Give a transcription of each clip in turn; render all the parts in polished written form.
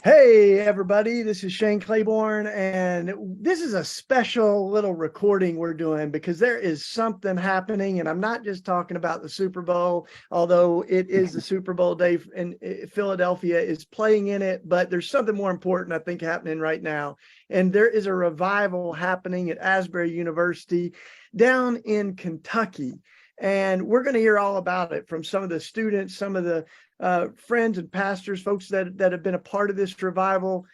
Hey, everybody, this is Shane Claiborne, and this is a special little recording we're doing because there is something happening. And I'm not just talking about the Super Bowl, although it is the Super Bowl day and Philadelphia is playing in it, but there's something more important, I think, happening right now. And there is a revival happening at Asbury University down in Kentucky. And we're going to hear all about it from some of the students, some of the friends and pastors, folks that have been a part of this revival.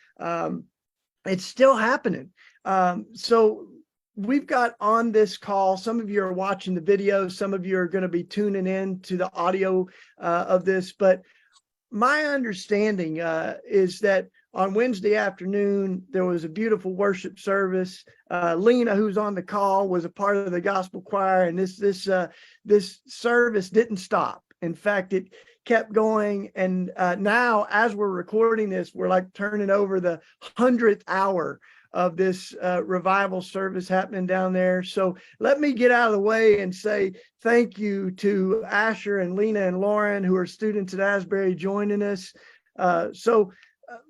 It's still happening. So we've got on this call, some of you are watching the video, some of you are going to be tuning in to the audio of this, but my understanding is that on Wednesday afternoon, there was a beautiful worship service. Lena, who's on the call, was a part of the gospel choir, and this service didn't stop. In fact, it kept going, and now, as we're recording this, we're like turning over the 100th hour of this revival service happening down there. So let me get out of the way and say thank you to Asher and Lena and Lauren, who are students at Asbury, joining us.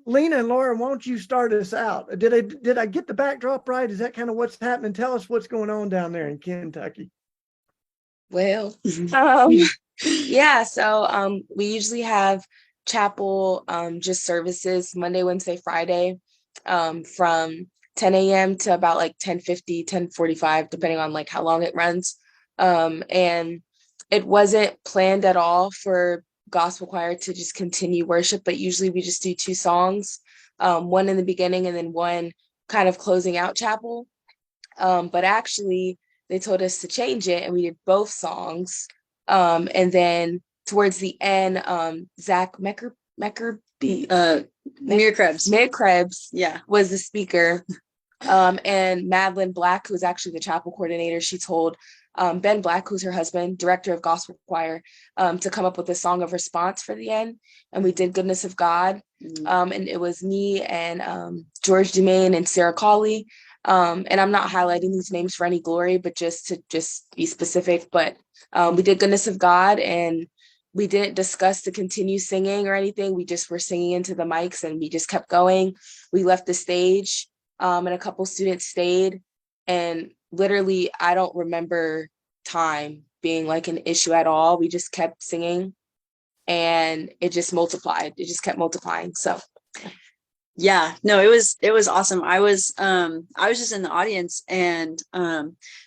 Lena and Lauren, why don't you start us out? Did I get the backdrop right? Is that kind of what's happening? Tell us what's going on down there in Kentucky. Well, yeah, so we usually have chapel just services Monday, Wednesday, Friday, from 10 a.m. to about like 10:50, 10:45, depending on like how long it runs. And it wasn't planned at all for gospel choir to just continue worship, but usually we just do two songs, one in the beginning and then one kind of closing out chapel. But actually they told us to change it and we did both songs. And then towards the end, Zach Krebs Yeah. was the speaker. And Madeline Black, who's actually the chapel coordinator, she told Ben Black, who's her husband, director of gospel choir, to come up with a song of response for the end. And we did Goodness of God. And it was me and George Dumaine and Sarah Cawley. And I'm not highlighting these names for any glory, but just to be specific. But we did Goodness of God, and we didn't discuss to continue singing or anything. We just were singing into the mics and we just kept going. We left the stage, and a couple students stayed. And literally, I don't remember time being like an issue at all. We just kept singing and it just multiplied. It just kept multiplying. So Yeah, no, it was awesome. I was just in the audience, and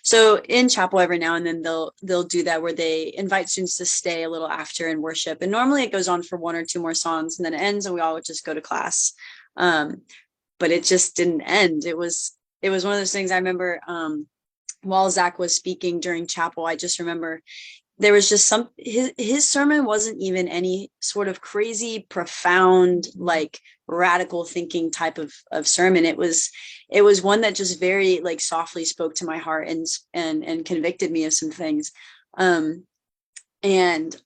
so in chapel every now and then they'll do that where they invite students to stay a little after and worship. And normally it goes on for one or two more songs and then it ends and we all just go to class. But it just didn't end. It was one of those things. I remember while Zach was speaking during chapel, I just remember there was just his sermon wasn't even any sort of crazy, profound, like radical thinking type of sermon. It was one that just very like softly spoke to my heart and convicted me of some things. And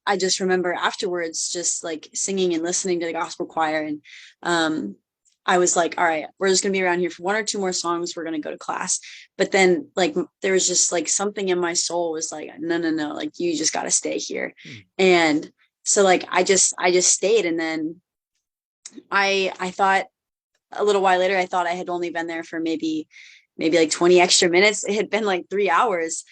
I just remember afterwards just like singing and listening to the gospel choir, and I was like, all right, we're just going to be around here for one or two more songs. We're going to go to class. But then like, there was just like something in my soul was like, no, like you just got to stay here. And so like, I just stayed. And then I thought a little while later, I thought I had only been there for maybe like 20 extra minutes. It had been like 3 hours.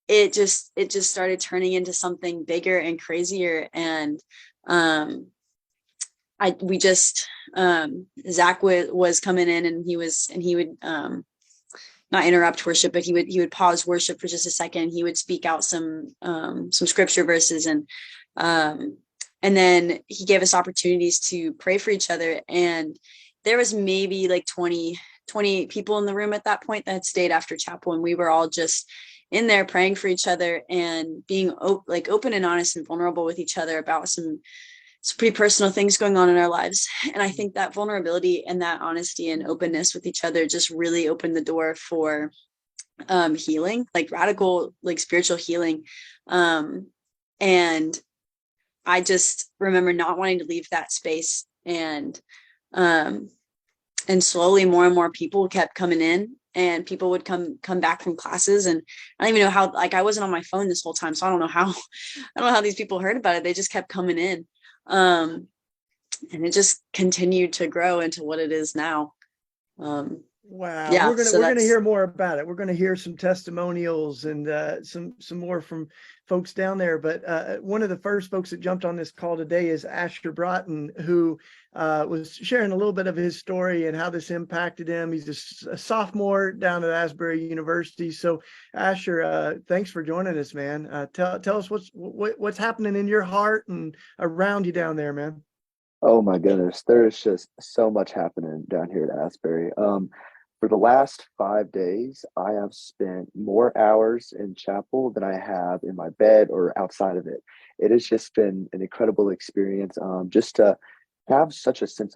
It just started turning into something bigger and crazier. And, Zach was coming in and he would not interrupt worship, but he would pause worship for just a second. He would speak out some scripture verses, and then he gave us opportunities to pray for each other. And there was maybe like 20 people in the room at that point that had stayed after chapel, and we were all just in there praying for each other and being open and honest and vulnerable with each other about some pretty personal things going on in our lives. And I think that vulnerability and that honesty and openness with each other just really opened the door for healing, like radical, like spiritual healing. And I just remember not wanting to leave that space. And slowly more and more people kept coming in, and people would come back from classes. And I don't even know how, like, I wasn't on my phone this whole time, so I don't know how these people heard about it. They just kept coming in. and it just continued to grow into what it is now. Wow, Yeah, we're so gonna that's hear more about it. We're gonna hear some testimonials and some more from folks down there. But one of the first folks that jumped on this call today is Asher Broughton, who was sharing a little bit of his story and how this impacted him. He's a sophomore down at Asbury University. So Asher, thanks for joining us, man. Tell us what's happening in your heart and around you down there, man. Oh my goodness, there is just so much happening down here at Asbury. For the last 5 days, I have spent more hours in chapel than I have in my bed or outside of it. It has just been an incredible experience. Just to have such a sense